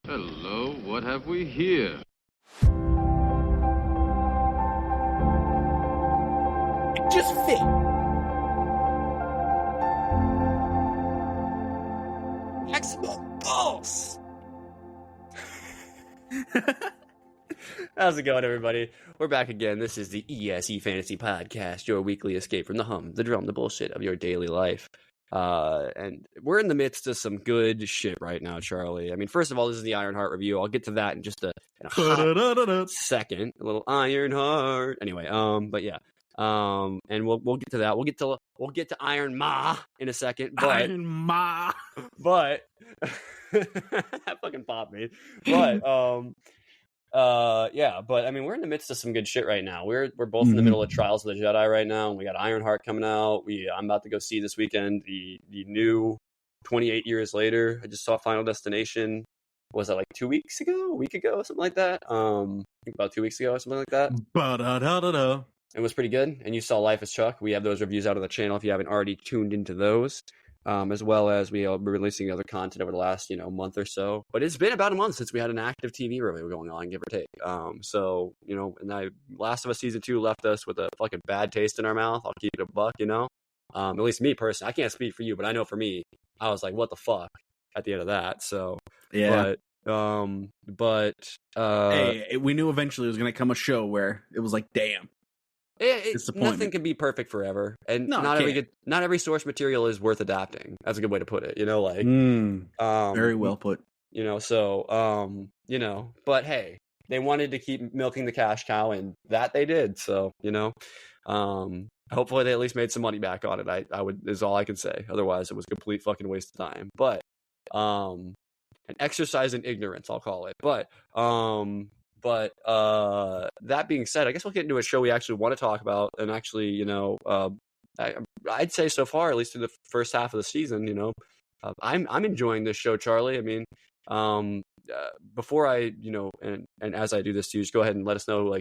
Hello, what have we here? It just fit. Maximum balls. How's it going, everybody? We're back again. This is the ESE Fantasy Podcast, your weekly escape from the hum, the drum, the bullshit of your daily life. And we're in the midst of some good shit right now, Charlie. I mean, first of all, this is the Ironheart review. I'll get to that in just a hot second. A little Ironheart. Anyway, but yeah. And we'll get to that. We'll get to Iron Ma in a second. But Iron Ma. but that fucking popped me. But yeah, but I mean, we're in the midst of some good shit right now. We're both in the middle of Trials of the Jedi right now, and we got Ironheart coming out. I'm about to go see this weekend the new 28 years later. I just saw Final Destination. Was that like 2 weeks ago, a week ago, something like that? I think about 2 weeks ago or something like that. Ba-da-da-da-da. It was pretty good. And you saw Life as Chuck. We have those reviews out on the channel if you haven't already tuned into those. As well as we're releasing other content over the last, month or so. But it's been about a month since we had an active TV review going on, give or take. So, and Last of Us Season 2 left us with a fucking bad taste in our mouth. I'll keep it a buck, At least me personally. I can't speak for you, but I know for me, I was like, what the fuck at the end of that. So, yeah. Hey, we knew eventually it was going to come a show where it was like, damn. Nothing can be perfect forever, and No, not every source material is worth adapting. That's a good way to put it. Very well put. But hey, they wanted to keep milking the cash cow, and that they did. So hopefully they at least made some money back on it. I would is all I can say. Otherwise, it was a complete fucking waste of time. But an exercise in ignorance, I'll call it. But that being said, I guess we'll get into a show we actually want to talk about, and actually, I'd say so far, at least through the first half of the season, I'm enjoying this show, Charlie. I mean, before I, and as I do this to you, just go ahead and let us know,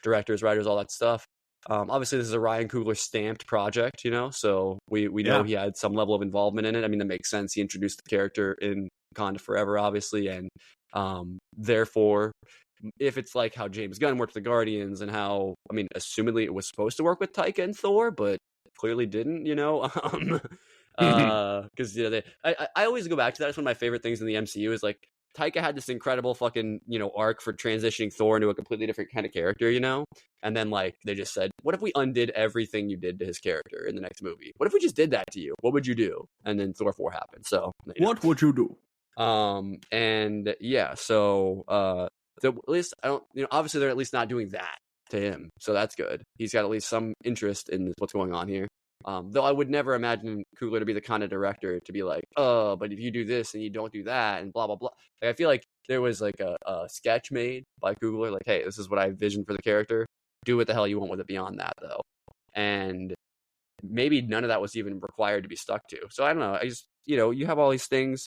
directors, writers, all that stuff. Obviously, this is a Ryan Coogler stamped project, so we know he had some level of involvement in it. I mean, that makes sense. He introduced the character in Wakanda Forever, obviously, and therefore, if it's like how James Gunn worked with the Guardians and how, I mean, assumedly it was supposed to work with Taika and Thor, but clearly didn't, because I always go back to that. It's one of my favorite things in the MCU is like Taika had this incredible fucking arc for transitioning Thor into a completely different kind of character, and then like they just said, what if we undid everything you did to his character in the next movie? What if we just did that to you? What would you do? And then Thor 4 happened. So what would you do? And yeah, so at least I don't, obviously they're at least not doing that to him, so that's good. He's got at least some interest in what's going on here. Though I would never imagine Coogler to be the kind of director to be like, oh, but if you do this and you don't do that and blah blah blah. Like, I feel like there was like a sketch made by Coogler, like, hey, this is what I envisioned for the character. Do what the hell you want with it beyond that, though. And maybe none of that was even required to be stuck to. So I don't know. I just you have all these things.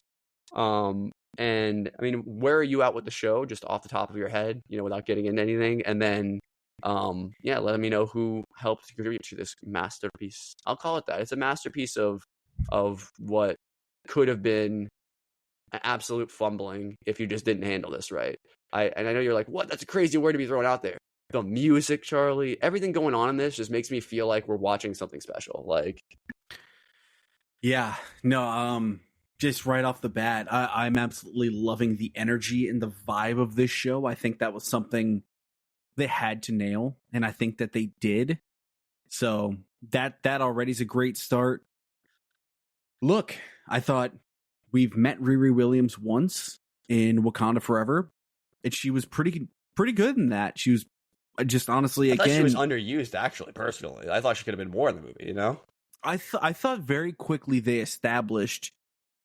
And I mean, where are you at with the show, just off the top of your head, without getting into anything? And then, let me know who helped contribute to this masterpiece. I'll call it that. It's a masterpiece of what could have been an absolute fumbling if you just didn't handle this right. And I know you're like, what? That's a crazy word to be thrown out there. The music, Charlie, everything going on in this just makes me feel like we're watching something special. Like, yeah, no, just right off the bat, I'm absolutely loving the energy and the vibe of this show. I think that was something they had to nail, and I think that they did. So that already is a great start. Look, I thought we've met Riri Williams once in Wakanda Forever, and she was pretty good in that. She was just honestly, I thought she was underused, actually, personally. I thought she could have been more in the movie, I thought very quickly they established,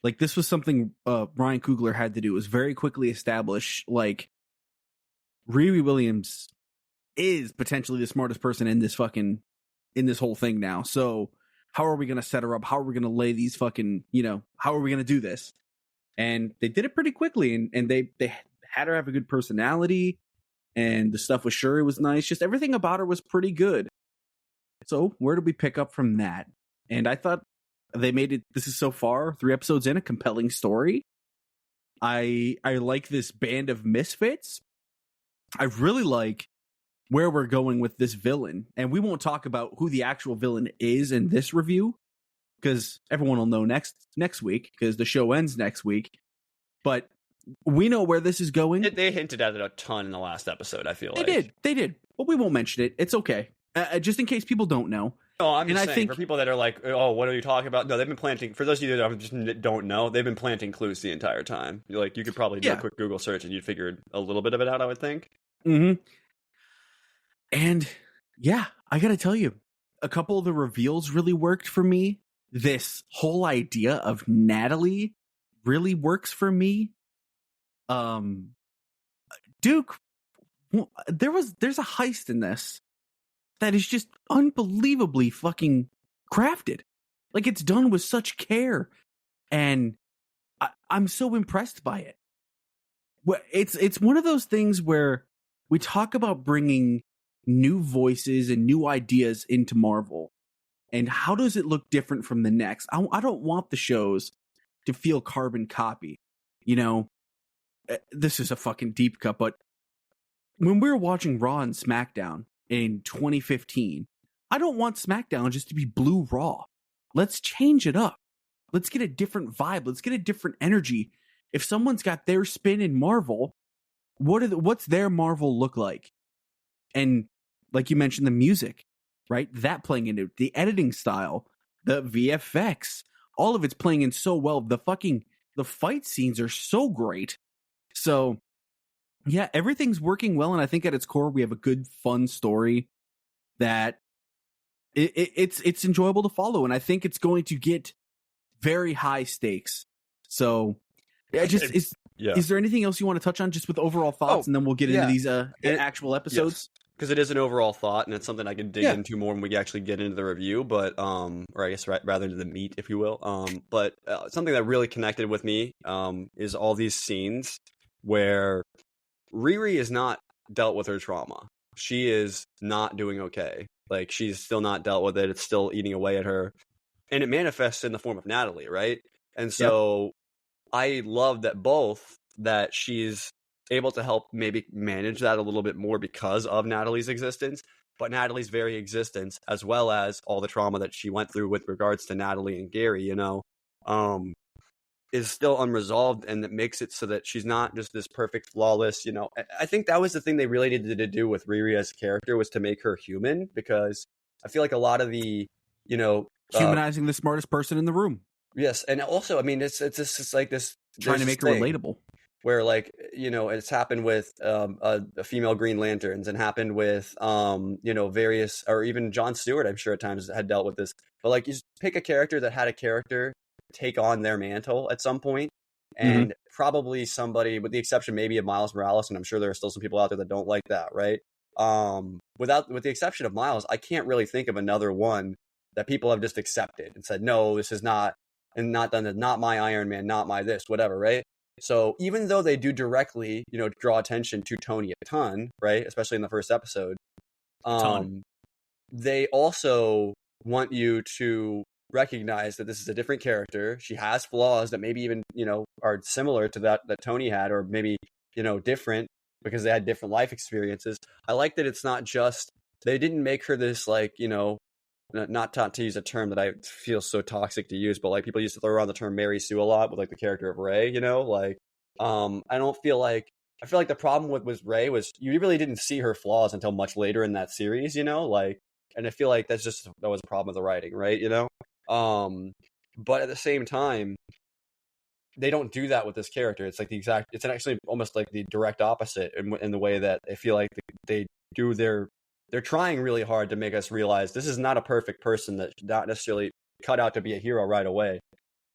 like, this was something Ryan Coogler had to do, was very quickly establish, like, Riri Williams is potentially the smartest person in this whole thing now. So how are we going to set her up? How are we going to lay these fucking, how are we going to do this? And they did it pretty quickly, and they had her have a good personality, and the stuff with Shuri was nice. Just everything about her was pretty good. So where do we pick up from that? And I thought they made it, this is so far, 3 episodes in, a compelling story. I like this band of misfits. I really like where we're going with this villain, and we won't talk about who the actual villain is in this review because everyone will know next week because the show ends next week. But we know where this is going. They hinted at it a ton in the last episode. I feel they did, but we won't mention it. It's okay, just in case people don't know. No, I'm just saying, for people that are like, oh, what are you talking about? No, they've been planting, for those of you that just don't know, they've been planting clues the entire time. Like, you could probably do a quick Google search and you'd figure a little bit of it out, I would think. Mm-hmm. And yeah, I gotta tell you, a couple of the reveals really worked for me. This whole idea of Natalie really works for me. Duke, there's a heist in this that is just unbelievably fucking crafted. Like, it's done with such care, and I'm so impressed by it. It's one of those things where we talk about bringing new voices and new ideas into Marvel, and how does it look different from the next? I don't want the shows to feel carbon copy. You know, this is a fucking deep cut, but when we were watching Raw and SmackDown in 2015, I don't want SmackDown just to be blue Raw. Let's change it up. Let's get a different vibe. Let's get a different energy. If someone's got their spin in Marvel, what's their Marvel look like? And like you mentioned, the music, right? That playing into it, the editing style, the VFX, all of it's playing in so well. The fight scenes are so great. So yeah, everything's working well, and I think at its core we have a good, fun story that it's enjoyable to follow, and I think it's going to get very high stakes. So is there anything else you want to touch on just with overall thoughts, and then we'll get into these actual episodes? Because it is an overall thought, and it's something I can dig into more when we actually get into the review, but or I guess rather into the meat, if you will. But something that really connected with me is all these scenes where Riri is not dealt with her trauma. She is not doing okay. Like, she's still not dealt with it. It's still eating away at her. And it manifests in the form of Natalie, right? And so I love that she's able to help maybe manage that a little bit more because of Natalie's existence. But Natalie's very existence, as well as all the trauma that she went through with regards to Natalie and Gary, is still unresolved, and that makes it so that she's not just this perfect, flawless, I think that was the thing they really needed to do with Riri as a character, was to make her human, because I feel like a lot of the, humanizing the smartest person in the room. Yes. And also, I mean, it's just like this, trying to make her relatable, where, like, it's happened with a female Green Lanterns, and happened with various, or even Jon Stewart, I'm sure at times had dealt with this. But like, you just pick a character that had a character take on their mantle at some point, and probably somebody, with the exception maybe of Miles Morales, and I'm sure there are still some people out there that don't like that, right? With the exception of Miles, I can't really think of another one that people have just accepted and said, no, this is not, and not done, not my Iron Man, not my this, whatever, right? So even though they do directly, draw attention to Tony a ton, right, especially in the first episode, they also want you to recognize that this is a different character. She has flaws that maybe even, are similar to that Tony had, or maybe, different, because they had different life experiences. I like that it's not just, they didn't make her this, like, not to use a term that I feel so toxic to use, but like, people used to throw around the term Mary Sue a lot with like the character of Ray, like, I feel like the problem with Ray was you really didn't see her flaws until much later in that series, like, and I feel like that was a problem with the writing, right? But at the same time, they don't do that with this character. It's like it's actually almost like the direct opposite in the way that I feel like they do they're trying really hard to make us realize this is not a perfect person that's not necessarily cut out to be a hero right away.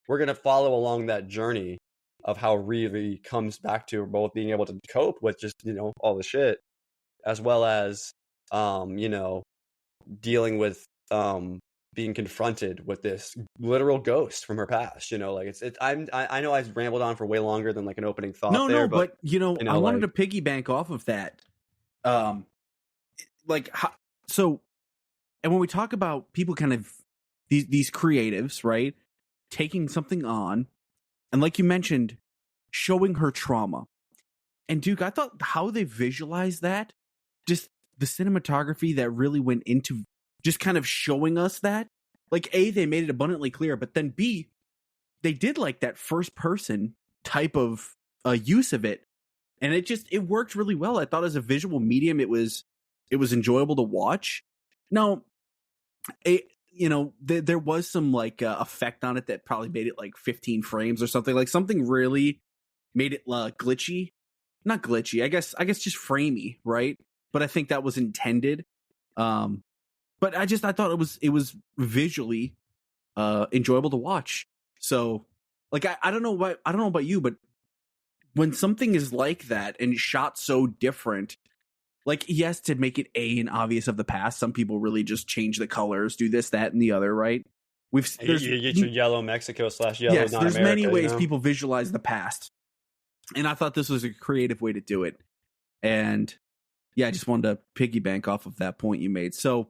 We're going to follow along that journey of how Riri comes back to both being able to cope with just, all the shit, as well as, dealing with, being confronted with this literal ghost from her past, like I know I've rambled on for way longer than like an opening thought. But I wanted to piggyback off of that. And when we talk about people kind of these creatives, right, taking something on, and like you mentioned, showing her trauma. And Duke, I thought how they visualized that, just the cinematography that really went into just kind of showing us that, like, A, they made it abundantly clear, but then B, they did like that first person type of use of it. And it worked really well. I thought as a visual medium, it was enjoyable to watch. Now, there was some like effect on it that probably made it like 15 frames or something. Like something really made it glitchy. Not glitchy, I guess just framey, right? But I think that was intended. But I thought it was visually enjoyable to watch. So, like, I don't know about you, but when something is like that and shot so different, like, yes, to make it and obvious of the past, some people really just change the colors, do this, that, and the other, right? You get your yellow Mexico / yellow yes, not there's America, many ways people visualize the past, and I thought this was a creative way to do it. And yeah, I just wanted to piggyback off of that point you made. So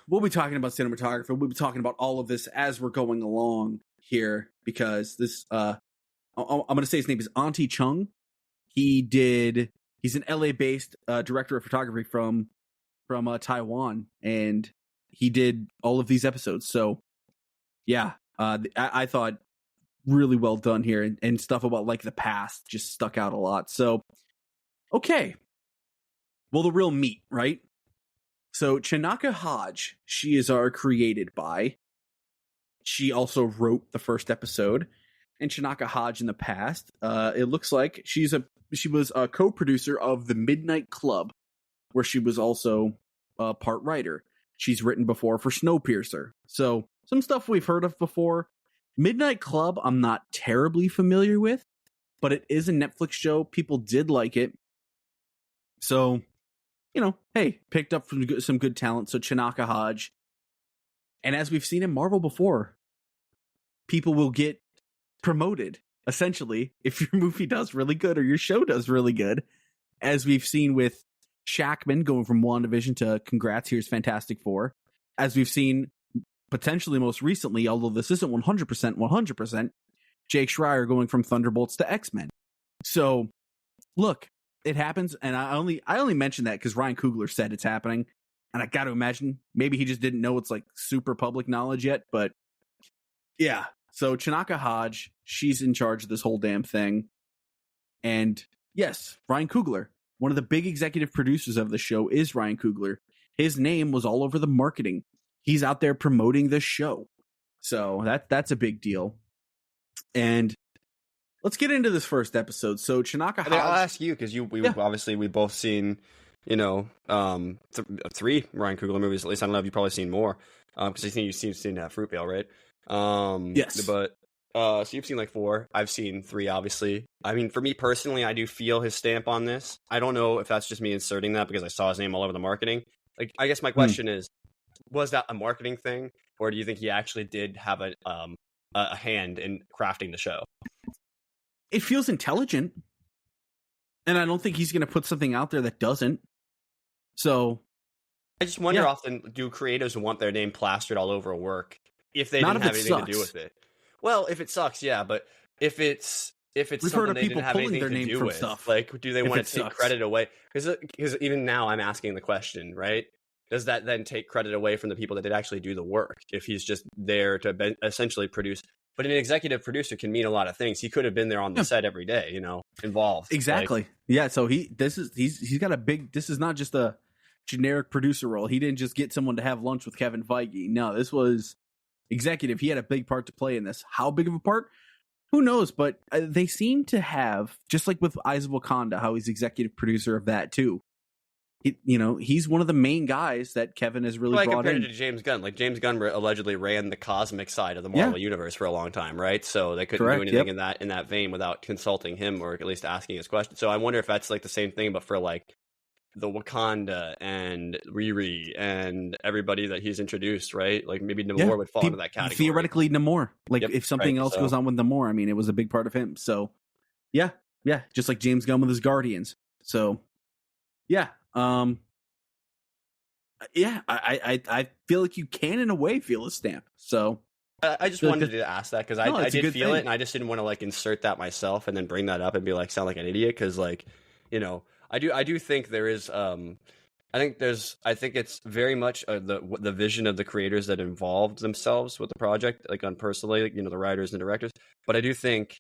we'll be talking about cinematography. We'll be talking about all of this as we're going along here, because this I'm going to say his name is Auntie Chung. He's an LA-based director of photography from Taiwan, and he did all of these episodes. So yeah, I thought really well done here, and stuff about like the past just stuck out a lot. So okay, well, the real meat, right? So Chinaka Hodge, she is our created by. She also wrote the first episode. And Chinaka Hodge in the past, it looks like she was a co-producer of The Midnight Club, where she was also a part writer. She's written before for Snowpiercer. So some stuff we've heard of before. Midnight Club, I'm not terribly familiar with, but it is a Netflix show. People did like it. So, hey, picked up from some good talent. So Chinaka Hodge. And as we've seen in Marvel before, people will get promoted, essentially, if your movie does really good or your show does really good, as we've seen with Shackman going from WandaVision to congrats, here's Fantastic Four, as we've seen potentially most recently, although this isn't 100%, Jake Schreier going from Thunderbolts to X-Men. So look, it happens, and I only mention that because Ryan Coogler said it's happening, and I got to imagine maybe he just didn't know it's like super public knowledge yet, but yeah. So Chinaka Hodge, she's in charge of this whole damn thing. And yes, Ryan Coogler, one of the big executive producers of the show, is Ryan Coogler. His name was all over the marketing. He's out there promoting the show. So that's a big deal. And let's get into this first episode. So Chinaka Hodge, I'll ask you, because obviously we both seen, 3 Ryan Coogler movies. At least I don't know if you've probably seen more. Because I think you've seen Fruitvale, right? yes, but so you've seen like 4. I've seen 3, obviously. I mean, for me personally, I do feel his stamp on this. I don't know if that's just me inserting that because I saw his name all over the marketing. Like, I guess my question is, was that a marketing thing, or do you think he actually did have a hand in crafting the show? It feels intelligent, and I don't think he's going to put something out there that doesn't. So I just wonder, often, do creatives want their name plastered all over work if they didn't have anything to do with it? Well, if it sucks, yeah, but if it's We've something they didn't have anything to do with, stuff. like, do they want to take sucks. credit away? Because even now, I'm asking the question, right? Does that then take credit away from the people that did actually do the work? If he's just there to essentially produce, but an executive producer can mean a lot of things. He could have been there on the set every day, involved. Exactly. Like, yeah. So he's got a big. This is not just a generic producer role. He didn't just get someone to have lunch with Kevin Feige. No, this was executive. He had a big part to play in this. How big of a part? Who knows? But they seem to have, just like with Eyes of Wakanda, how he's executive producer of that too. He's one of the main guys that Kevin has really brought in. Compared to James Gunn. Like, James Gunn allegedly ran the cosmic side of the Marvel universe for a long time, right? So they couldn't do anything in that vein without consulting him or at least asking his question. So I wonder if that's like the same thing, but for like the Wakanda and Riri and everybody that he's introduced, right? Like maybe Namor would fall into that category. Theoretically, Namor. Like if something else goes on with Namor, I mean, it was a big part of him. So yeah, just like James Gunn with his Guardians. So yeah. I feel like you can in a way feel a stamp. So I just wanted to ask that because No, I it's a did good feel thing. it, and I just didn't want to like insert that myself and then bring that up and be like sound like an idiot because like I do think there is I think it's very much the vision of the creators that involved themselves with the project, like on personally, like, the writers and directors. But I do think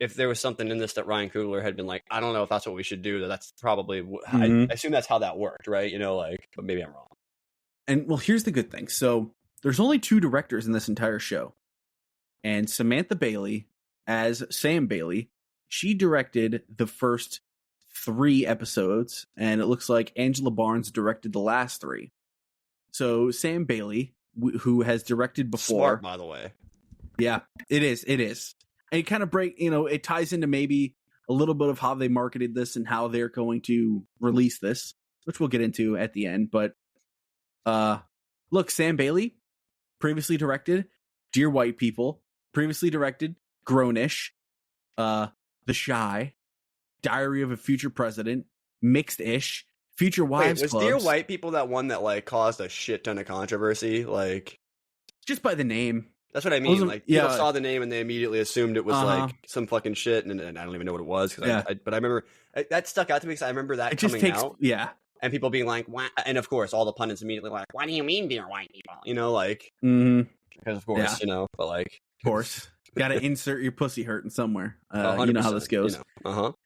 if there was something in this that Ryan Coogler had been like, I don't know if that's what we should do, that's probably I assume that's how that worked, right? But maybe I'm wrong. And well, here's the good thing. So there's only 2 directors in this entire show. And Samantha Bailey, as Sam Bailey, she directed the first 3 episodes, and it looks like Angela Barnes directed the last 3. So Sam Bailey, who has directed before, Smart, by the way. Yeah, it is. And it kind of it ties into maybe a little bit of how they marketed this and how they're going to release this, which we'll get into at the end. But look, Sam Bailey previously directed Dear White People, previously directed Grownish, The Shy, Diary of a Future President, Mixed-ish, Future Wives was Clubs. Dear White People that one that like caused a shit ton of controversy? Like, just by the name. That's what I mean. Like, people yeah. saw the name and they immediately assumed it was like some fucking shit, and I don't even know what it was. Yeah. But I remember that stuck out to me because I remember that coming out. Yeah. And people being like, why? And of course, all the pundits immediately like, what do you mean, Dear White People? Because of course, but like, of course, got to insert your pussy hurting somewhere. You know how this goes.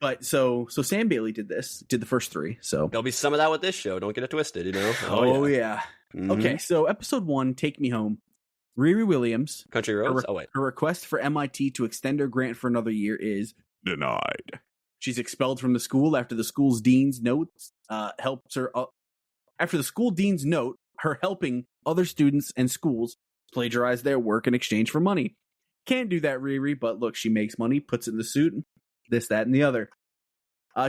But so Sam Bailey did the first 3. So there'll be some of that with this show. Don't get it twisted, Oh yeah. Mm-hmm. Okay, so episode 1, Take Me Home. Riri Williams. Country Roads. Her request for MIT to extend her grant for another year is denied. She's expelled from the school after the school's dean's notes helps her. After the school dean's note, her helping other students and schools plagiarize their work in exchange for money. Can't do that, Riri, but look, she makes money, puts it in the suit, this, that, and the other.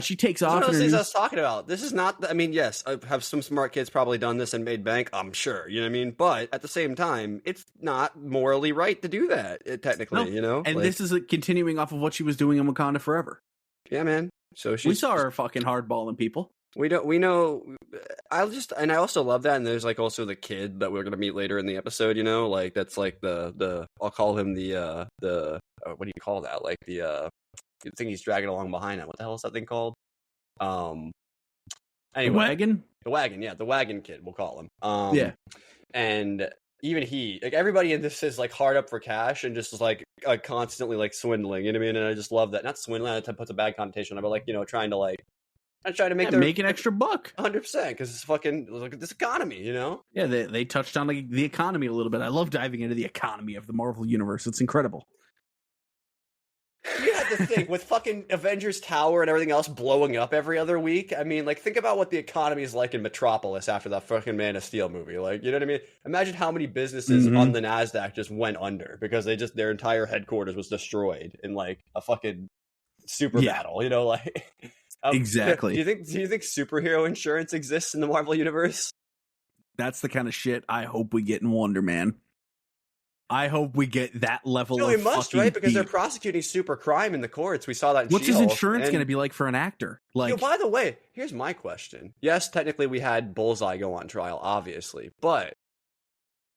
She takes off. One of those things I was talking about. This is not. I mean, yes, have some smart kids probably done this and made bank. I'm sure. You know what I mean? But at the same time, it's not morally right to do that. Technically, And this is continuing off of what she was doing in Wakanda Forever. Yeah, man. So we saw her fucking hardballing people. We know. I also love that. And there's like also the kid that we're gonna meet later in the episode. Like that's like the I'll call him the what do you call that? Like the thing he's dragging along behind him. What the hell is that thing called? Anyway, the wagon. The wagon, yeah, the wagon kid. We'll call him. Yeah, and even he, like everybody in this is like hard up for cash and just like constantly like swindling. You know what I mean? And I just love that. Not swindling. That puts a bad connotation on it, but like trying to make an extra buck. 100% because it's fucking look at this economy. Yeah, they touched on like the economy a little bit. I love diving into the economy of the Marvel universe. It's incredible. You have to think with fucking Avengers Tower and everything else blowing up every other week. I mean, like, think about what the economy is like in Metropolis after that fucking Man of Steel movie. Like, you know what I mean? Imagine how many businesses on the NASDAQ just went under because their entire headquarters was destroyed in like a fucking super battle. Like exactly. Do you think superhero insurance exists in the Marvel universe? That's the kind of shit I hope we get in Wonder Man. I hope we get that level of it must, right? Because deep. they're prosecuting super crime in the courts. We saw that in What's She-Hulk, his insurance going to be like for an actor? Like, by the way, here's my question. Yes, technically we had Bullseye go on trial, obviously, but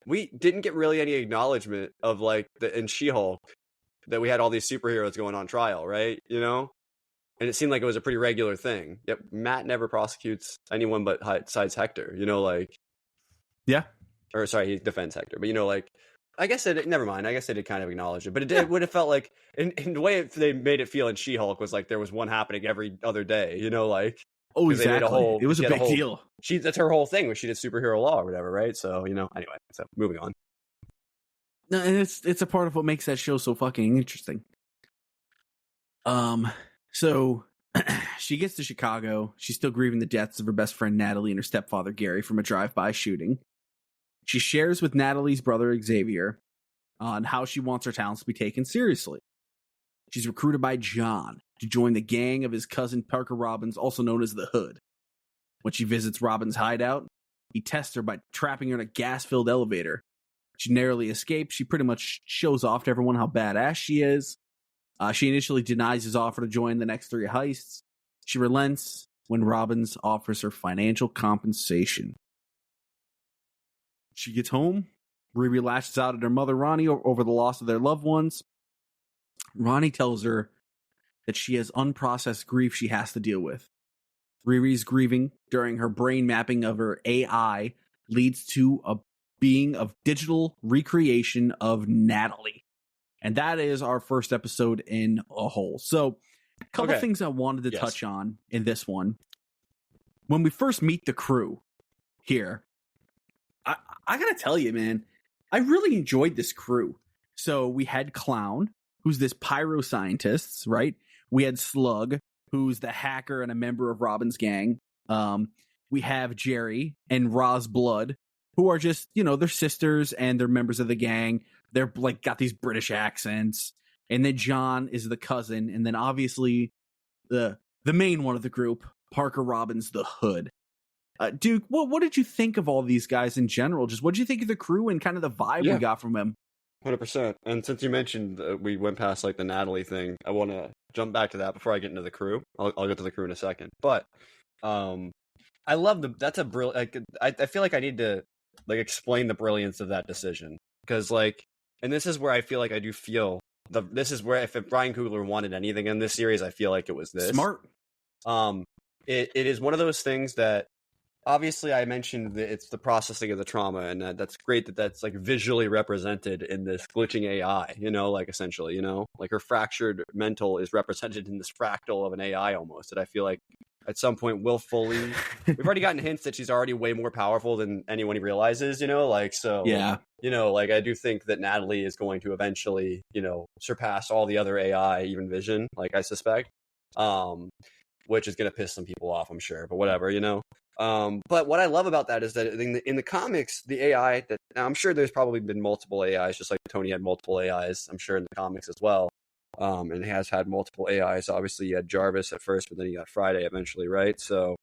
we didn't get really any acknowledgement of like in She-Hulk that we had all these superheroes going on trial, right? And it seemed like it was a pretty regular thing. Yep, Matt never prosecutes anyone but besides Hector. Yeah. Or sorry, he defends Hector, but like. I guess never mind. I guess they did kind of acknowledge it, but it would have felt like in the way they made it feel in She-Hulk was like there was one happening every other day. Like exactly. It was a big deal. That's her whole thing, where she did superhero law or whatever, right? So anyway. So moving on. No, and it's a part of what makes that show so fucking interesting. So she gets to Chicago. She's still grieving the deaths of her best friend Natalie and her stepfather Gary from a drive-by shooting. She shares with Natalie's brother Xavier on how she wants her talents to be taken seriously. She's recruited by John to join the gang of his cousin Parker Robbins, also known as the Hood. When she visits Robbins' hideout, he tests her by trapping her in a gas-filled elevator. She narrowly escapes. She pretty much shows off to everyone how badass she is. She initially denies his offer to join the next 3 heists. She relents when Robbins offers her financial compensation. She gets home. Riri lashes out at her mother, Ronnie, over the loss of their loved ones. Ronnie tells her that she has unprocessed grief she has to deal with. Riri's grieving during her brain mapping of her AI leads to a being of digital recreation of Natalie. And that is our first episode in a whole. So, a couple things I wanted to touch on in this one. When we first meet the crew here, I gotta tell you, man, I really enjoyed this crew. So we had Clown, who's this pyro scientist, right? We had Slug, who's the hacker and a member of Robin's gang. We have Jerry and Roz Blood, who are just, they're sisters and they're members of the gang. They're like got these British accents. And then John is the cousin. And then obviously the main one of the group, Parker Robbins, the Hood. Duke, what did you think of all these guys in general? Just what did you think of the crew and kind of the vibe we got from them? 100%. And since you mentioned we went past like the Natalie thing, I want to jump back to that before I get into the crew. I'll get to the crew in a second. But I love that's a brilliant. I feel like I need to explain the brilliance of that decision because and this is where I feel like I do feel this is where if Brian Coogler wanted anything in this series, I feel like it was this. Smart. It is one of those things that. Obviously, I mentioned that it's the processing of the trauma, and that's great that that's visually represented in this glitching AI, essentially, her fractured mental is represented in this fractal of an AI almost, that I feel like at some point will fully, we've already gotten hints that she's already way more powerful than anyone realizes, so, yeah. I do think that Natalie is going to eventually, surpass all the other AI, even Vision, I suspect, which is going to piss some people off, I'm sure, but whatever, But what I love about that is that in the comics, the AI that now I'm sure there's probably been multiple AIs, just like Tony had multiple AIs, I'm sure in the comics as well. And has had multiple AIs. Obviously, you had Jarvis at first, but then you got Friday eventually, right? So,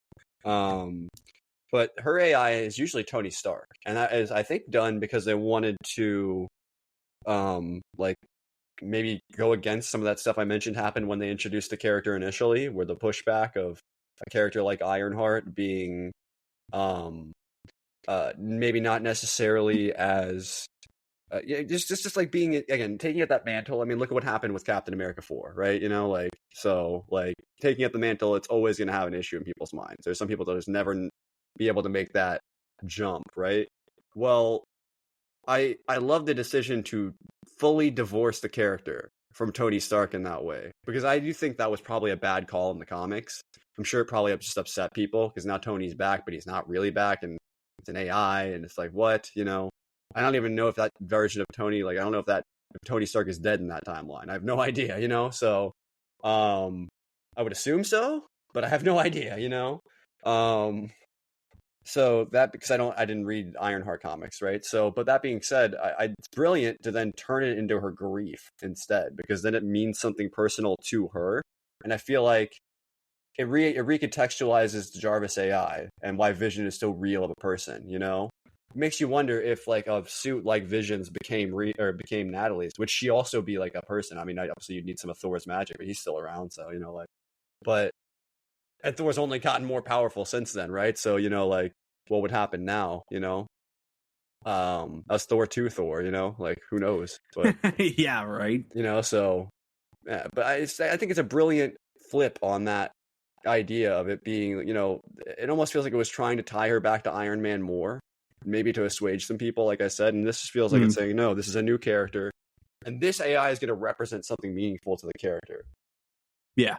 but her AI is usually Tony Stark, and that is, I think, done because they wanted to, maybe go against some of that stuff I mentioned happened when they introduced the character initially, where the pushback of a character like Ironheart being maybe not necessarily as just like being, again, taking up that mantle. I mean, look at what happened with Captain America 4, right? Taking up the mantle, it's always going to have an issue in people's minds. There's some people that just never be able to make that jump, right? Well, I love the decision to fully divorce the character from Tony Stark in that way, because I do think that was probably a bad call in the comics. I'm sure it probably just upset people because now Tony's back, but he's not really back, and it's an AI, and it's like, what, I don't even know if that version of Tony, I don't know if Tony Stark is dead in that timeline. I have no idea, so I would assume so, but I have no idea, so that, because I didn't read Ironheart comics, right? So, but that being said, it's brilliant to then turn it into her grief instead, because then it means something personal to her, and I feel like it recontextualizes the Jarvis AI and why Vision is still real of a person, It makes you wonder if a suit like Vision's became Natalie's, would she also be a person? I mean, obviously you'd need some of Thor's magic, but he's still around, so but and Thor's only gotten more powerful since then, right? So what would happen now? Us Thor 2 Thor, who knows? But yeah, right. So yeah, but I think it's a brilliant flip on that idea of it being, it almost feels like it was trying to tie her back to Iron Man more, maybe to assuage some people, like I said, and this just feels like it's saying, no, this is a new character, and this AI is going to represent something meaningful to the character. Yeah.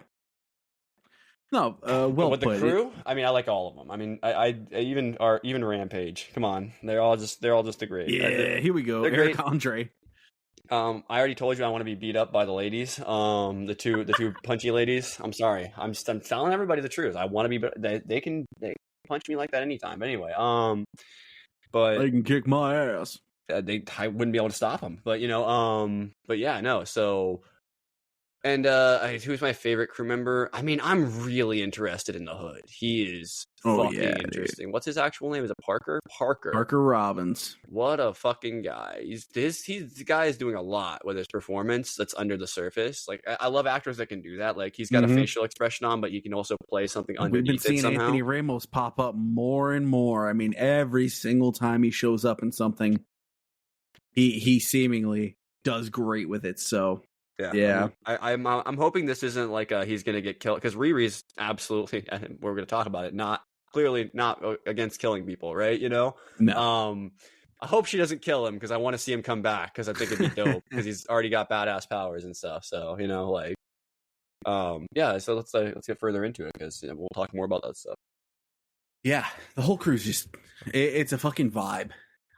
No, well, with the crew, I mean, I like all of them. I mean, I even Rampage. Come on, they're all just great. Yeah, here we go. Eric Andre. I already told you I want to be beat up by the ladies. The two punchy ladies. I'm sorry. I'm telling everybody the truth. I want to be. They can punch me like that anytime. But anyway, but they can kick my ass. I wouldn't be able to stop them. But but yeah, no. So. And who's my favorite crew member? I mean, I'm really interested in the Hood. He is fucking interesting. Dude. What's his actual name? Is it Parker? Parker Robbins. What a fucking guy. The guy is doing a lot with his performance that's under the surface. I love actors that can do that. He's got a facial expression on, but you can also play something underneath. We've been seeing Anthony Ramos pop up more and more. I mean, every single time he shows up in something, he seemingly does great with it. So yeah. I'm hoping this isn't like he's gonna get killed, because Riri's absolutely, and we're gonna talk about it, clearly not against killing people, right? No. I hope she doesn't kill him, because I want to see him come back, because I think it'd be dope, because he's already got badass powers and stuff. So so let's get further into it, because we'll talk more about that stuff. Yeah, the whole crew's just it's a fucking vibe.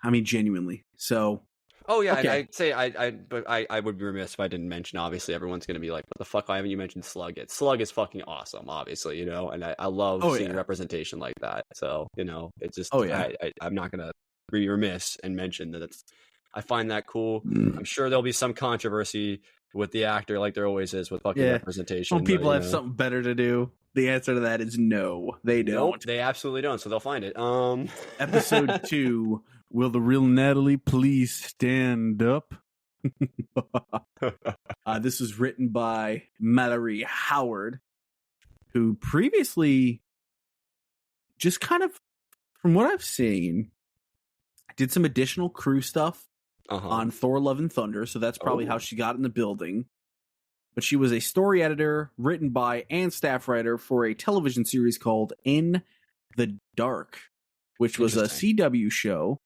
I mean, genuinely. So Oh yeah, okay. and I'd say I would be remiss if I didn't mention, obviously everyone's gonna be like, what the fuck, why haven't you mentioned Slug yet? Slug is fucking awesome, obviously, and I love seeing representation like that. So, it's just I'm not gonna be remiss and mention that I find that cool. I'm sure there'll be some controversy with the actor, like there always is with fucking representation. Some people have something better to do. The answer to that is no, they don't. Nope, they absolutely don't, so they'll find it. Episode 2, will the real Natalie please stand up? This was written by Mallory Howard, who previously just kind of, from what I've seen, did some additional crew stuff on Thor Love and Thunder, so that's probably how she got in the building. But she was a story editor, written by, and staff writer for a television series called In the Dark, which was a CW show.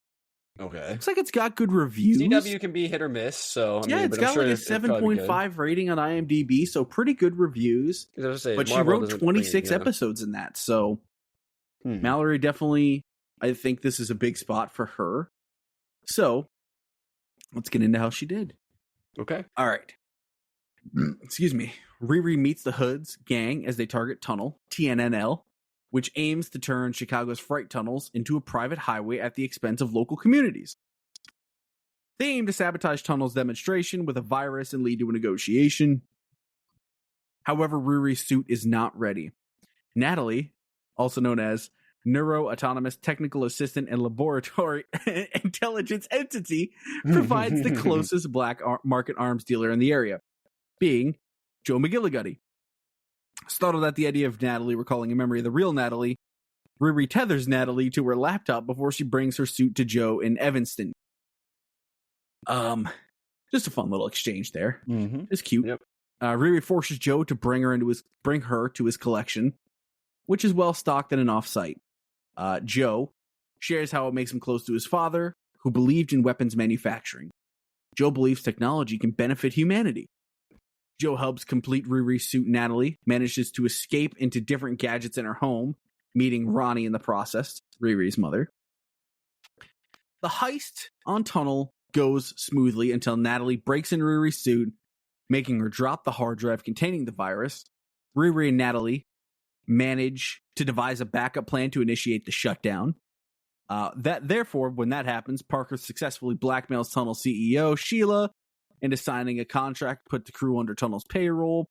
Okay. Looks like it's got good reviews. CW can be hit or miss, so it's got like a 7.5 rating on IMDb, so pretty good reviews. But she wrote 26 episodes in that, so Mallory definitely, I think this is a big spot for her. So let's get into how she did. Okay. All right. Excuse me. Riri meets the Hoods gang as they target Tunnel, TNNL, which aims to turn Chicago's freight tunnels into a private highway at the expense of local communities. They aim to sabotage Tunnel's demonstration with a virus and lead to a negotiation. However, Riri's suit is not ready. Natalie, also known as Neuro-Autonomous Technical Assistant and Laboratory Intelligence Entity, provides the closest black market arms dealer in the area, being Joe McGillicuddy. Startled at the idea of Natalie recalling a memory of the real Natalie, Riri tethers Natalie to her laptop before she brings her suit to Joe in Evanston. Just a fun little exchange there. It's cute. Yep. Riri forces Joe to bring her to his collection, which is well stocked and an off-site. Joe shares how it makes him close to his father, who believed in weapons manufacturing. Joe believes technology can benefit humanity. Joe helps complete Riri's suit. Natalie manages to escape into different gadgets in her home, meeting Ronnie in the process, Riri's mother. The heist on Tunnel goes smoothly until Natalie breaks in Riri's suit, making her drop the hard drive containing the virus. Riri and Natalie manage to devise a backup plan to initiate the shutdown. Therefore, when that happens, Parker successfully blackmails Tunnel CEO Sheila into signing a contract to put the crew under Tunnel's payroll.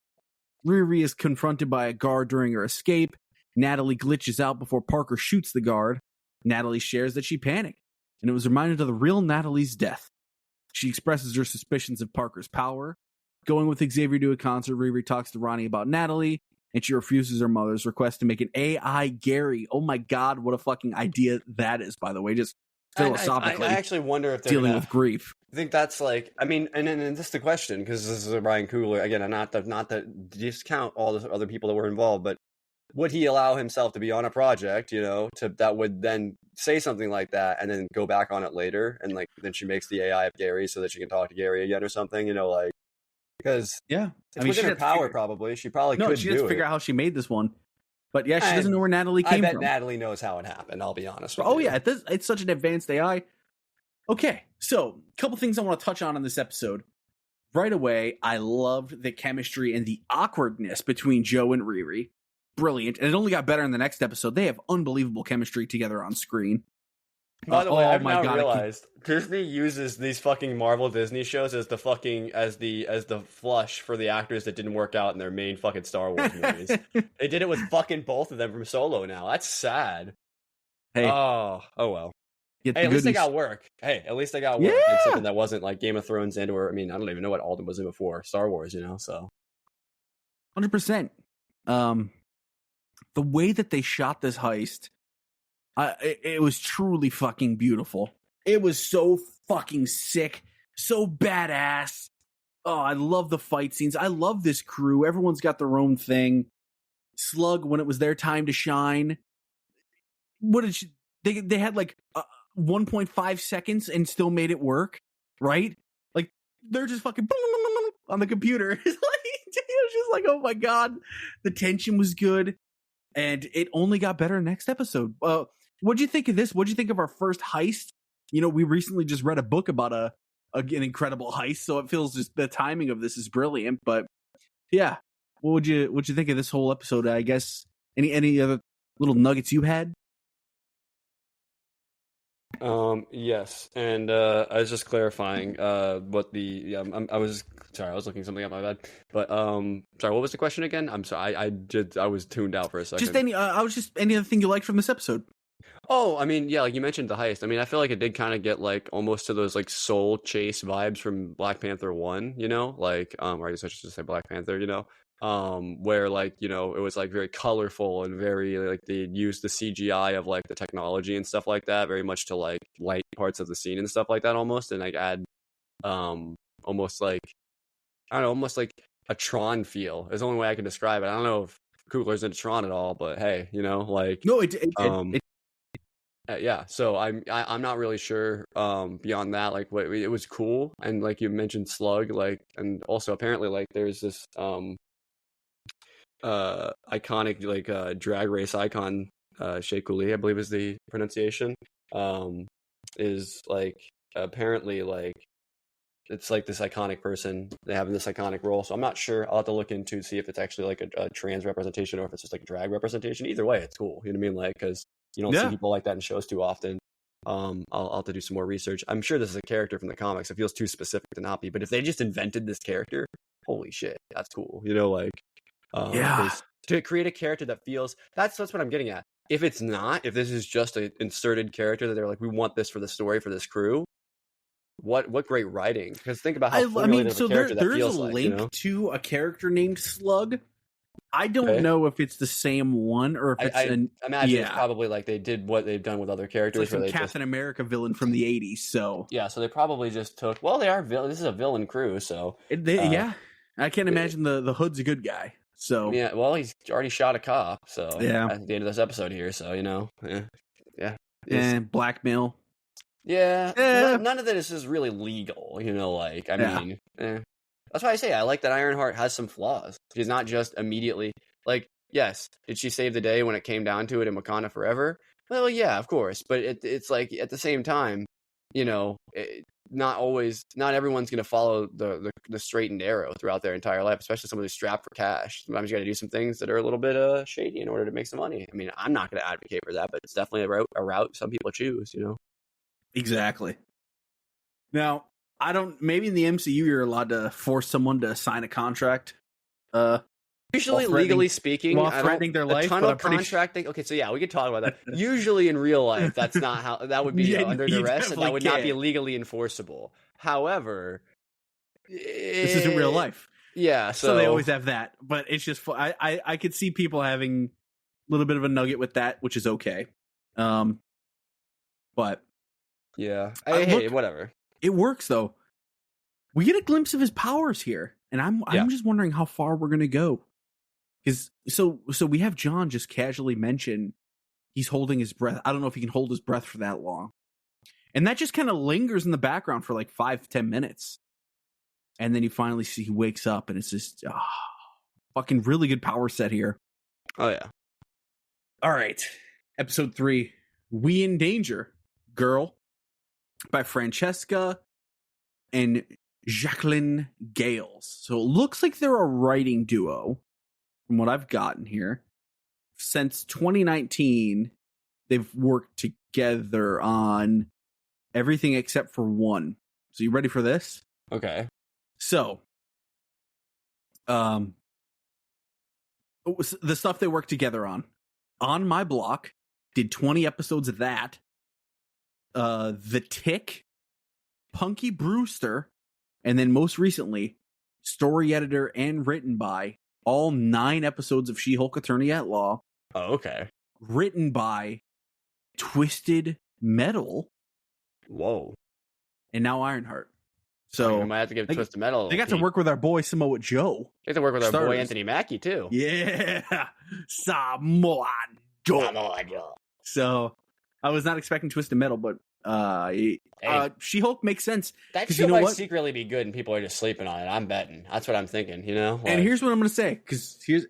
Riri is confronted by a guard during her escape. Natalie glitches out before Parker shoots the guard. Natalie shares that she panicked, and it was reminded of the real Natalie's death. She expresses her suspicions of Parker's power. Going with Xavier to a concert, Riri talks to Ronnie about Natalie, and she refuses her mother's request to make an AI Gary. Oh my god, what a fucking idea that is, by the way, just philosophically. I actually wonder if they're dealing with grief. I think that's like, I mean, and this is the question, because this is a Ryan Coogler, again, not that discount all the other people that were involved, but would he allow himself to be on a project, that would then say something like that and then go back on it later, and then she makes the AI of Gary so that she can talk to Gary again or something, because it's within her power, probably. She probably could she has to figure out how she made this one. But yeah, she doesn't know where Natalie came from. I bet Natalie knows how it happened, I'll be honest with you. Oh yeah, it's such an advanced AI. Okay, so a couple things I want to touch on in this episode. Right away, I loved the chemistry and the awkwardness between Joe and Riri. Brilliant. And it only got better in the next episode. They have unbelievable chemistry together on screen. By the way, I've now realized Disney uses these fucking Marvel Disney shows as the fucking as the flush for the actors that didn't work out in their main fucking Star Wars movies. They did it with fucking both of them from Solo now. That's sad. Hey. Oh well. Hey, at least they got work. Hey, at least they got work. Yeah. It's something that wasn't like Game of Thrones I don't even know what Alden was in before. Star Wars, so. 100%. The way that they shot this heist, it was truly fucking beautiful. It was so fucking sick, so badass. Oh, I love the fight scenes. I love this crew. Everyone's got their own thing. Slug, when it was their time to shine, what did she? They had like 1.5 seconds and still made it work, right? Like they're just fucking on the computer. It's like, it was just like, oh my god, the tension was good, and it only got better next episode. What'd you think of this? What'd you think of our first heist? You know, we recently just read a book about an incredible heist, so it feels just the timing of this is brilliant. But yeah, what'd you think of this whole episode? I guess any other little nuggets you had? Yes, and I was just clarifying what the I was sorry, I was looking something up, my bad. But sorry, what was the question again? I'm sorry, I was tuned out for a second. Just any other thing you liked from this episode? Oh, I mean, yeah, like you mentioned the heist. I mean, I feel like it did kind of get like almost to those like Soul Chase vibes from Black Panther 1, you know? Like or I guess I should just say Black Panther, you know? Where like, you know, it was like very colorful and very like they used the CGI of like the technology and stuff like that very much to like light parts of the scene and stuff like that almost, and like add almost like I don't know, almost like a Tron feel is the only way I can describe it. I don't know if Coogler's into Tron at all, but hey, you know, like No, it yeah, so I'm not really sure beyond that, like what it was cool, and like you mentioned Slug, like, and also apparently like there's this iconic like drag race icon, Shea Coulee, I believe is the pronunciation, is like apparently like it's like this iconic person they have in this iconic role. So I'm not sure. I'll have to look into see if it's actually like a trans representation or if it's just like a drag representation. Either way, it's cool. You know what I mean? Like, because you don't see people like that in shows too often. I'll have to do some more research. I'm sure this is a character from the comics. It feels too specific to not be. But if they just invented this character, holy shit, that's cool. You know, like to create a character that feels that's what I'm getting at. If it's not, if this is just an inserted character that they're like, we want this for the story for this crew. What great writing! Because think about how so there is a like, link you know? to a character named Slug. I don't know if it's the same one or if it's I imagine it's probably like they did what they've done with other characters. It's like some Captain America villain from the 80s. So yeah, so they probably just took. Well, they are villain. This is a villain crew, so I can't imagine the Hood's a good guy. So yeah, well, he's already shot a cop. So yeah, at the end of this episode here, so you know, and blackmail. Yeah, none of this is really legal, you know, like, I mean, that's why I say I like that Ironheart has some flaws. She's not just immediately, like, yes, did she save the day when it came down to it in Wakanda Forever? Well, yeah, of course, but it's like, at the same time, you know, not everyone's going to follow the straight and narrow throughout their entire life, especially someone who's strapped for cash. Sometimes you got to do some things that are a little bit shady in order to make some money. I mean, I'm not going to advocate for that, but it's definitely a route some people choose, you know? Exactly. Now, maybe in the MCU you're allowed to force someone to sign a contract. Usually, legally speaking, while threatening their life, a ton of contracting. Okay, so yeah, we could talk about that. Usually, in real life, that's not how that would be under duress, and that would not be legally enforceable. However, this isn't real life. Yeah, so they always have that. But it's just I could see people having a little bit of a nugget with that, which is okay. But yeah, hey, whatever. It works though. We get a glimpse of his powers here, and I'm just wondering how far we're gonna go. Because so we have John just casually mention he's holding his breath. I don't know if he can hold his breath for that long, and that just kind of lingers in the background for like 5-10 minutes, and then you finally see he wakes up, and it's just fucking really good power set here. Oh yeah. All right, episode 3, We in Danger, Girl, by Francesca and Jacqueline Gales. So it looks like they're a writing duo from what I've gotten here. Since 2019, they've worked together on everything except for one. So you ready for this? Okay. So, the stuff they worked together on My Block, did 20 episodes of that. The Tick, Punky Brewster, and then most recently, story editor and written by all 9 episodes of She-Hulk Attorney at Law. Oh, okay. Written by Twisted Metal Whoa. and now Ironheart. So So we might have to give Twisted Metal. they got to work with our boy Samoa Joe. They have to work with our boy Starters. Anthony Mackie too. Yeah, Samoa Joe. So I was not expecting Twisted Metal, but She-Hulk makes sense. That 'Cause show you know might what? secretly be good, and people are just sleeping on it. I'm betting. That's what I'm thinking. You know. And here's what I'm going to say, because this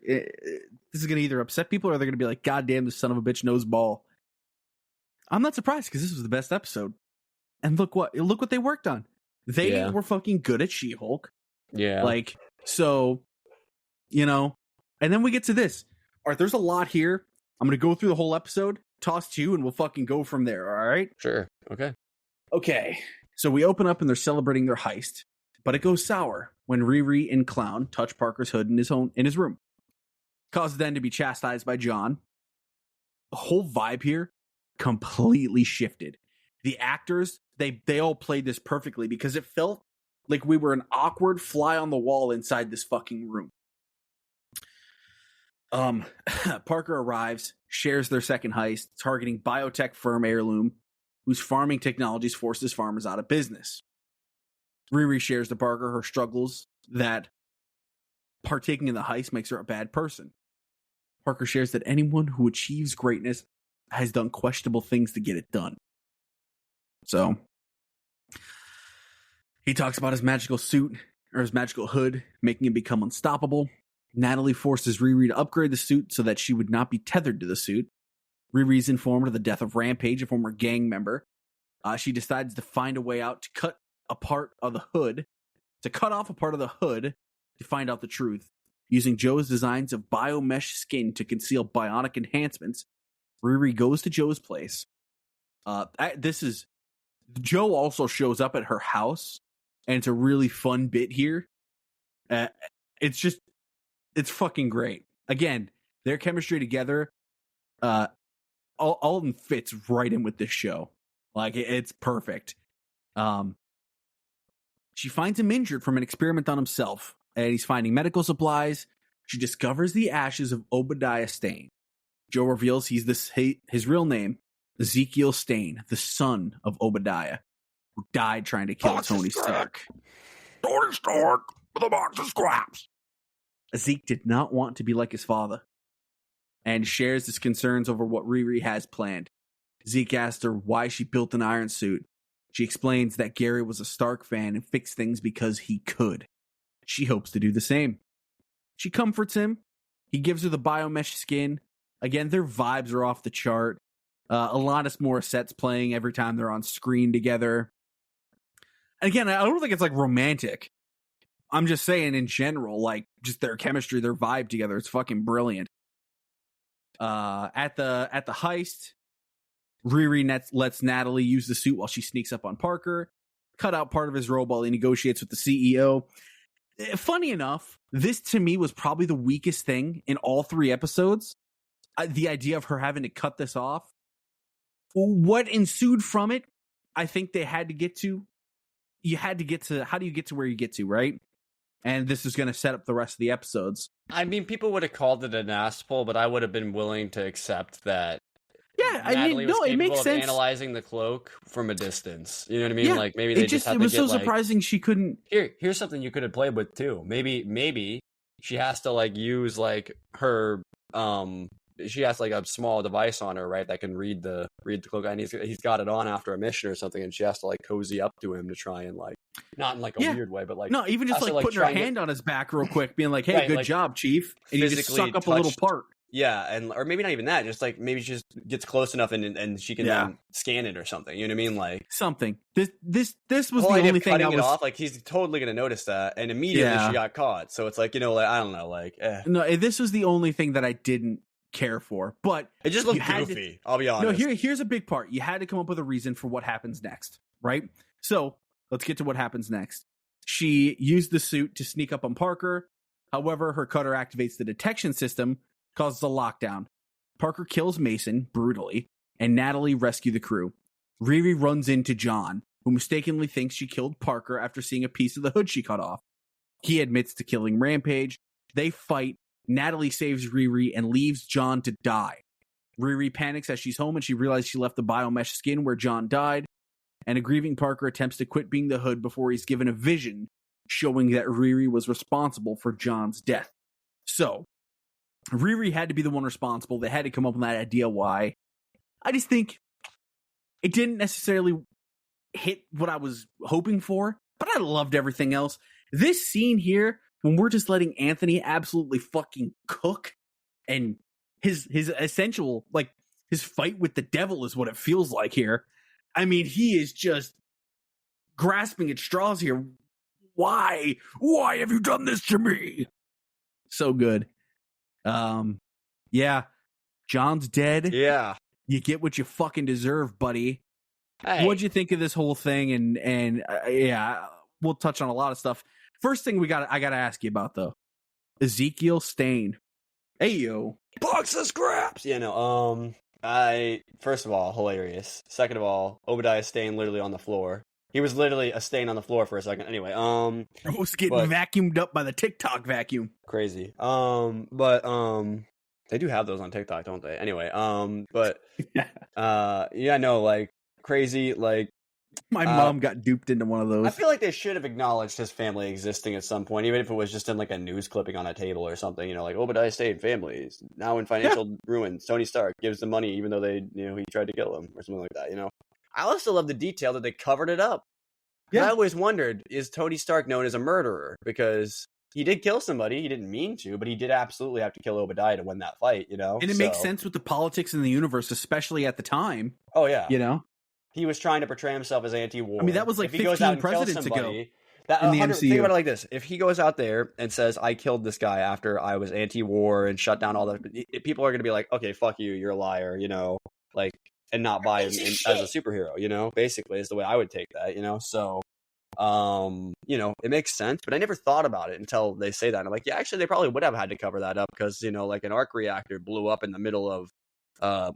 is going to either upset people or they're going to be like, "God damn, this son of a bitch knows ball." I'm not surprised because this was the best episode. And look what they worked on. They were fucking good at She-Hulk. Yeah. Like, so, and then we get to this. All right, there's a lot here. I'm going to go through the whole episode, toss to you, and we'll fucking go from there, all right? Sure. Okay. So we open up and they're celebrating their heist, but it goes sour when Riri and Clown touch Parker's hood in his room. Causes them to be chastised by John. The whole vibe here completely shifted. The actors, they all played this perfectly because it felt like we were an awkward fly on the wall inside this fucking room. Parker arrives, shares their second heist, targeting biotech firm Heirloom, whose farming technologies forces farmers out of business. Riri shares to Parker her struggles that partaking in the heist makes her a bad person. Parker shares that anyone who achieves greatness has done questionable things to get it done. So he talks about his magical suit, or his magical hood, making him become unstoppable. Natalie forces Riri to upgrade the suit so that she would not be tethered to the suit. Riri's informed of the death of Rampage, a former gang member. She decides to find a way out to cut off a part of the hood to find out the truth. Using Joe's designs of biomesh skin to conceal bionic enhancements, Riri goes to Joe's place. Joe also shows up at her house, and it's a really fun bit here. It's fucking great. Again, their chemistry together, Alden fits right in with this show. Like, it's perfect. She finds him injured from an experiment on himself, and he's finding medical supplies. She discovers the ashes of Obadiah Stane. Joe reveals his real name, Ezekiel Stane, the son of Obadiah, who died trying to kill Tony Stark. Tony Stark with a box of scraps. Zeke did not want to be like his father, and shares his concerns over what Riri has planned. Zeke asked her why she built an iron suit. She explains that Gary was a Stark fan and fixed things because he could. She hopes to do the same. She comforts him. He gives her the biomesh skin. Again, their vibes are off the chart. Alanis Morissette's playing every time they're on screen together. And again, I don't think it's like romantic. I'm just saying in general, like just their chemistry, their vibe together. It's fucking brilliant. At the heist, Riri lets Natalie use the suit while she sneaks up on Parker, cut out part of his robe while he negotiates with the CEO. Funny enough, this to me was probably the weakest thing in all 3 episodes. The idea of her having to cut this off. What ensued from it, I think they had to get to. You had to get to, how do you get to where you get to, right? And this is going to set up the rest of the episodes. I mean, people would have called it an ass pull, but I would have been willing to accept that. Yeah, I mean, no, it makes sense. Analyzing the cloak from a distance, you know what I mean? Yeah, like maybe they just had it to was get, so surprising she couldn't. Here's something you could have played with too. Maybe she has to like use like her she has like a small device on her, right, that can read the cloak, and he's got it on after a mission or something, and she has to like cozy up to him to try and like, not in like a weird way, but like, no, even just like putting her hand on his back real quick, being like, "Hey, right, good like, job, Chief," and you just suck up a little part. Yeah, and or maybe not even that. Just like maybe she just gets close enough and she can scan it or something. You know what I mean? Like something. This was the only thing that was off. Like he's totally gonna notice that, and immediately she got caught. So it's like, you know, like I don't know, like no. This was the only thing that I didn't care for, but it just looked goofy. I'll be honest. No, here's a big part. You had to come up with a reason for what happens next, right? So let's get to what happens next. She used the suit to sneak up on Parker. However, her cutter activates the detection system, causes a lockdown. Parker kills Mason brutally, and Natalie rescue the crew. Riri runs into John, who mistakenly thinks she killed Parker after seeing a piece of the hood she cut off. He admits to killing Rampage. They fight. Natalie saves Riri and leaves John to die. Riri panics as she's home and she realizes she left the biomesh skin where John died. and a grieving Parker attempts to quit being the Hood before he's given a vision showing that Riri was responsible for John's death. So, Riri had to be the one responsible. They had to come up with that idea why. I just think it didn't necessarily hit what I was hoping for, but I loved everything else. This scene here, when we're just letting Anthony absolutely fucking cook, and his essential, like, his fight with the devil is what it feels like here. I mean, he is just grasping at straws here. Why? Why have you done this to me? So good. Yeah. John's dead. Yeah. You get what you fucking deserve, buddy. Hey. What'd you think of this whole thing? And yeah, we'll touch on a lot of stuff. First thing I gotta ask you about, though, Ezekiel Stain. Hey yo, box of scraps. Yeah, no. I first of all, hilarious. Second of all, Obadiah Stane literally on the floor. He was literally a stain on the floor for a second. Anyway, I was getting vacuumed up by the TikTok vacuum. Crazy. But they do have those on TikTok, don't they? Anyway, but yeah, no, like crazy, like my mom got duped into one of those. I feel like they should have acknowledged his family existing at some point, even if it was just in like a news clipping on a table or something. You know, like Obadiah Stane family is now in financial ruins. Tony Stark gives them money, even though he tried to kill him or something like that. You know, I also love the detail that they covered it up. Yeah. I always wondered, is Tony Stark known as a murderer? Because he did kill somebody. He didn't mean to, but he did absolutely have to kill Obadiah to win that fight, you know? And it makes sense with the politics in the universe, especially at the time. Oh, yeah. You know? He was trying to portray himself as anti-war. I mean, that was like 15 presidents ago in the MCU. Think about it like this. If he goes out there and says, I killed this guy after I was anti-war and shut down all the... People are going to be like, okay, fuck you, you're a liar, you know? Like, and not buy him as a superhero, you know? Basically, is the way I would take that, you know? So... you know, it makes sense, but I never thought about it until they say that. And I'm like, yeah, actually, they probably would have had to cover that up because, you know, like an arc reactor blew up in the middle of,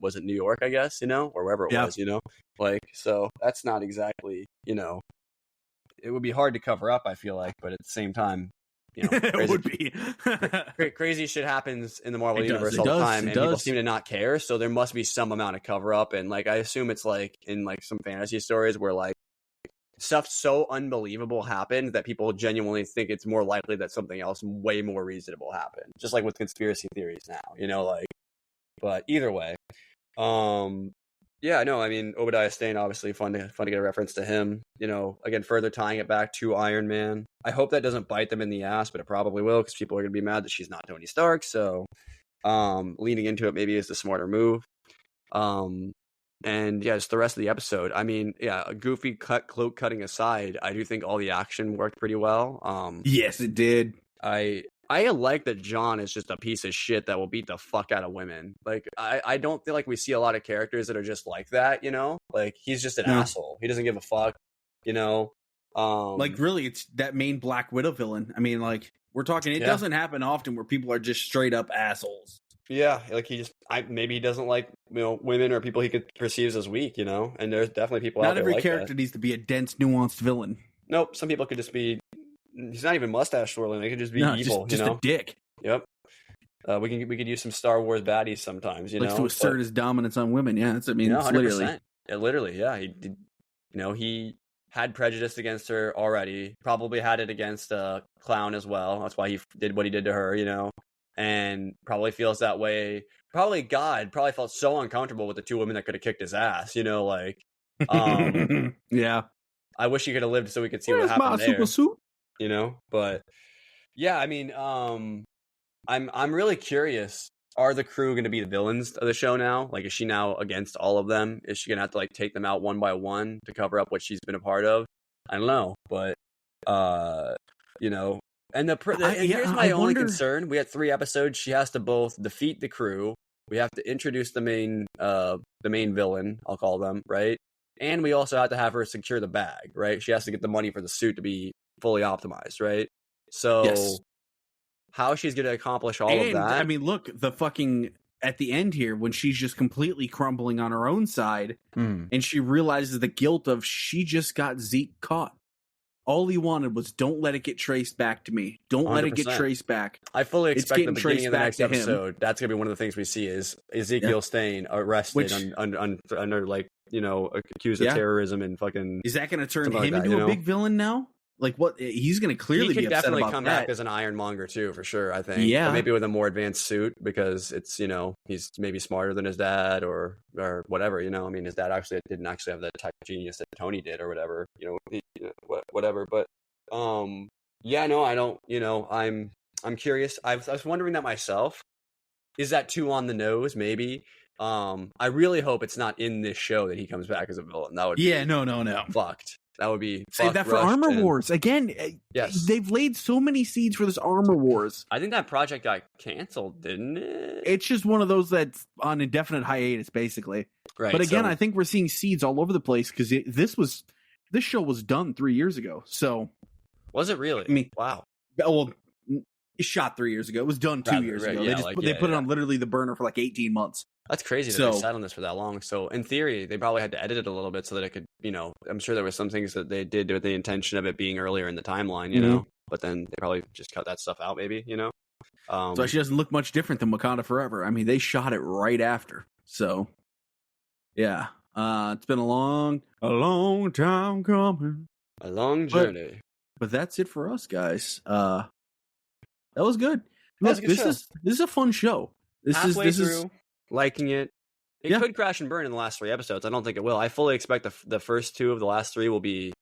was it New York, I guess, you know, or wherever it was, you know, like, so that's not exactly, you know, it would be hard to cover up, I feel like, but at the same time, you know, it would be. Crazy shit happens in the Marvel universe all the time, and people seem to not care. So there must be some amount of cover up, and like I assume it's like in like some fantasy stories where like stuff so unbelievable happened that people genuinely think it's more likely that something else way more reasonable happened. Just like with conspiracy theories now, you know, like, but either way, yeah, no, I mean, Obadiah Stane, obviously fun to get a reference to him, you know, again, further tying it back to Iron Man. I hope that doesn't bite them in the ass, but it probably will because people are going to be mad that she's not Tony Stark. So, leaning into it maybe is the smarter move. And yeah, just the rest of the episode. I mean, yeah, a goofy cloak cutting aside, I do think all the action worked pretty well. Yes, it did. I like that John is just a piece of shit that will beat the fuck out of women. Like, I don't feel like we see a lot of characters that are just like that, you know? Like, he's just an asshole. He doesn't give a fuck, you know? Like, really, it's that main Black Widow villain. I mean, like, we're talking, it doesn't happen often where people are just straight up assholes. Yeah, like he just, maybe he doesn't like, you know, women or people he could perceives as weak, you know? And there's definitely people out there like that. Not every character needs to be a dense, nuanced villain. Nope, some people could just be, he's not even mustache swirling, they could just be evil, just you know? a dick. Yep. We could use some Star Wars baddies sometimes, you know? To assert his dominance on women, yeah. That's, I mean, it's 100%. literally. Yeah, literally, yeah. He did, you know, he had prejudice against her already, probably had it against Clown as well. That's why he did what he did to her, you know? And probably feels that way. Probably felt so uncomfortable with the two women that could have kicked his ass, you know, like, yeah. I wish he could have lived so we could see what happened there, super suit? You know, but yeah, I mean, I'm really curious. Are the crew going to be the villains of the show now? Like, is she now against all of them? Is she going to have to like take them out one by one to cover up what she's been a part of? I don't know, but you know. And here's my only concern. We had 3 episodes. She has to both defeat the crew. We have to introduce the main villain, I'll call them, right? And we also have to have her secure the bag, right? She has to get the money for the suit to be fully optimized, right? So how she's going to accomplish all of that. I mean, look, the fucking at the end here, when she's just completely crumbling on her own side and she realizes the guilt of she just got Zeke caught. All he wanted was don't let it get traced back to me. Don't 100%. Let it get traced back. I fully expect the beginning of the next episode, that's going to be one of the things we see is Ezekiel Stane arrested under like accused of terrorism and fucking. Is that going to turn him like that, into a big villain now? Like what? He's going to clearly he be can upset definitely about come that. back as an Ironmonger too, for sure. I think. Yeah, but maybe with a more advanced suit because it's he's maybe smarter than his dad or whatever. I mean, his dad didn't actually have that type of genius that Tony did or whatever. Whatever. But yeah, no, I don't. I'm curious. I was wondering that myself. Is that too on the nose? Maybe. I really hope it's not in this show that he comes back as a villain. That would be no fucked. That would be save that for Armor Wars again. Yes, they've laid so many seeds for this Armor Wars. I think that project got canceled, didn't it? It's just one of those that's on indefinite hiatus, basically. Right. But again, I think we're seeing seeds all over the place because this show was done 3 years ago. So was it really? I mean, wow. Well, it shot 3 years ago. It was done 2 years ago. Yeah, they put it on literally the burner for like 18 months. That's crazy that they sat on this for that long. So in theory, they probably had to edit it a little bit so that it could, I'm sure there were some things that they did with the intention of it being earlier in the timeline, but then they probably just cut that stuff out maybe, So she doesn't look much different than Wakanda Forever. I mean, they shot it right after. So yeah, it's been a long time coming. A long journey. But that's it for us, guys. That was good. Look, this is a fun show. This is liking it. It could crash and burn in the last 3 episodes. I don't think it will. I fully expect the first 2 of the last 3 will be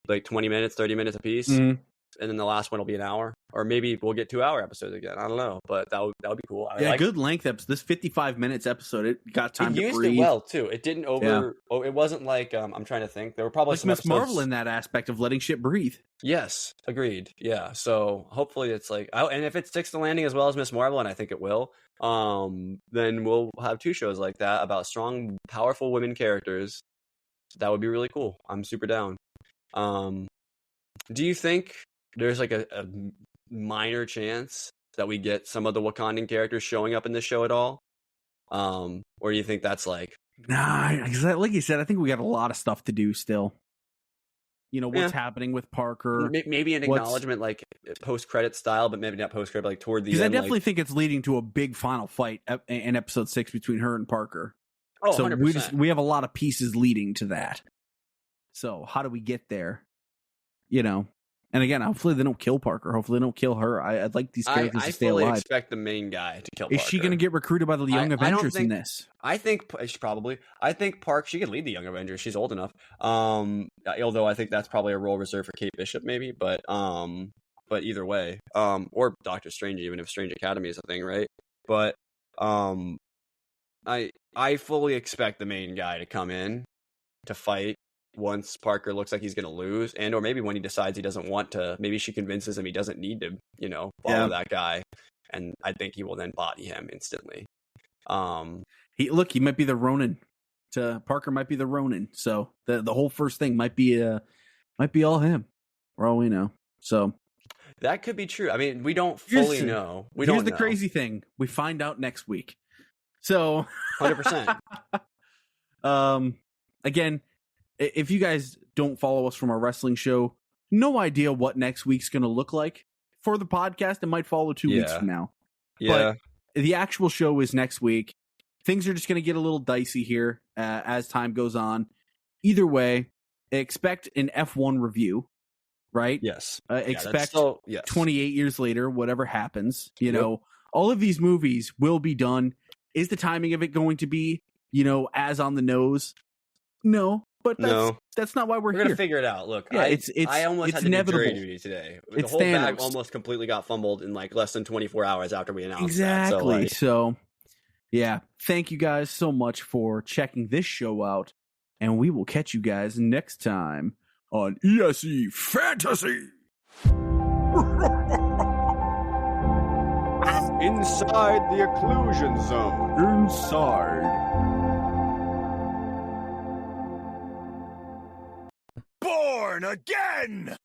like 20 minutes, 30 minutes apiece. And then the last one will be an hour. Or maybe we'll get 2-hour episodes again. I don't know. But that would be cool. Good length episode. This 55 minutes episode, it got time to breathe. It used it well, too. It didn't it wasn't like, I'm trying to think. There were probably some Miss Marvel in that aspect of letting shit breathe. Yes, agreed. Yeah, so hopefully it's like, and if it sticks the landing as well as Miss Marvel, and I think it will, then we'll have 2 shows like that about strong, powerful women characters. That would be really cool. I'm super down. Do you think there's like a minor chance that we get some of the Wakandan characters showing up in this show at all? Or do you think that's like... Nah, like you said, I think we got a lot of stuff to do still. What's happening with Parker. Maybe an acknowledgement like post-credit style, but maybe not post-credit, but like toward the end. Because I definitely think it's leading to a big final fight in episode 6 between her and Parker. Oh, so 100%. we have a lot of pieces leading to that. So how do we get there? And again, hopefully they don't kill Parker. Hopefully they don't kill her. I'd like these characters to stay alive. I fully expect the main guy to kill Is Parker. she going to get recruited by the Young Avengers in this? I think she probably. I think she could lead the Young Avengers. She's old enough. Although I think that's probably a role reserved for Kate Bishop, maybe. But either way, or Doctor Strange, even if Strange Academy is a thing, right? But I fully expect the main guy to come in to fight once Parker looks like he's going to lose, and or maybe when he decides he doesn't want to, maybe she convinces him he doesn't need to, follow that guy, and I think he will then body him instantly. He might be the Ronin. Parker might be the Ronin, so the whole first thing might be all him, for all we know. So that could be true. I mean, we don't fully know. Here's the crazy thing: we find out next week. So 100%. Again, if you guys don't follow us from our wrestling show, no idea what next week's going to look like. For the podcast, it might follow 2 weeks from now. Yeah. But the actual show is next week. Things are just going to get a little dicey here as time goes on. Either way, expect an F1 review, right? Yes. Expect 28 years later, whatever happens. All of these movies will be done. Is the timing of it going to be, as on the nose? No. But that's not why we're here. We're gonna figure it out. Look, I almost had to do jury duty today. The whole bag almost completely got fumbled in like less than 24 hours after we announced that. Exactly. So, yeah. Thank you guys so much for checking this show out, and we will catch you guys next time on ESE Fantasy. Inside the occlusion zone. Inside. Born again!